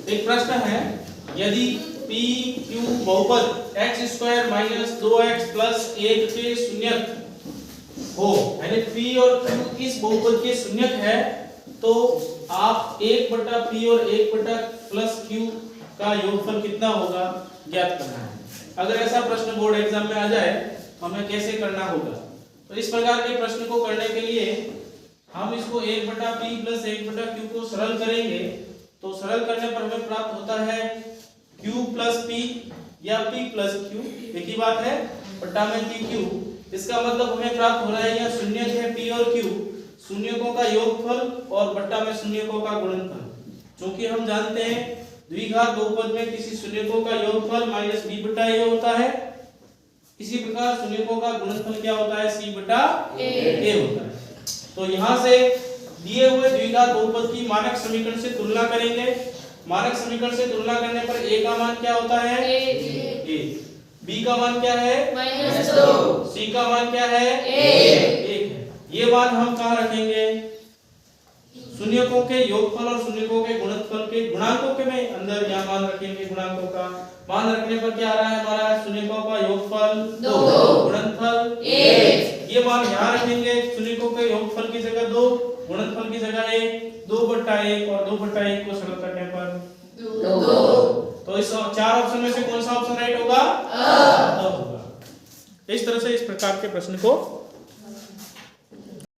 एक प्रश्न है, यदि p q बहुपद x² - 2x + 1 के शून्यक हो, यानी p और q इस बहुपद के शून्यक है, तो आप 1/p और 1/+q का योगफल कितना होगा ज्ञात करना है। अगर ऐसा प्रश्न बोर्ड एग्जाम में आ जाए तो हमें कैसे करना होगा। तो इस प्रकार के प्रश्न को करने के लिए हम इसको 1/p + 1/q को सरल करेंगे। तो सरल करने पर हमें प्राप्त होता है q + p या p + q, एक ही बात है, बटा में pq। इसका मतलब हमें प्राप्त हो रहा है यह शून्यक है p और q, शून्यकों का योगफल और बट्टा में शून्यकों का गुणनफल। क्योंकि हम जानते हैं द्विघात बहुपद में किसी शून्यकों का योगफल -b/a होता है, इसी प्रकार शून्यकों का गुणनफल क्या होता है, c/a होता है। तो यहाँ से दिए हुए द्विघात बहुपद की मानक समीकरण से तुलना करेंगे। मानक समीकरण से तुलना करने पर a का मान क्या होता है, a, b का मान क्या है, -2, c का मान क्या है, 1 है। ये मान हम कहाँ रखेंगे, शून्यकों के योगफल और शून्यकों के गुणनफल के गुणांकों के में अंदर यहाँ मान रखेंगे। गुणांकों का मान रखने पर क्या आ रहा है हमारा, शून्यकों का योगफल 2, गुणनफल 1। ये मान यहाँ रखेंगे, शून्यकों के योगफल की जगह 2, गुणनफल की जगह 1, 2/1 और 2/1 को सरल करने पर 2। तो इस चार ऑप्शन में से कौन सा ऑप्शन राइट होगा, अ होगा। इस तरह से इस प्रकार के प्रश्न को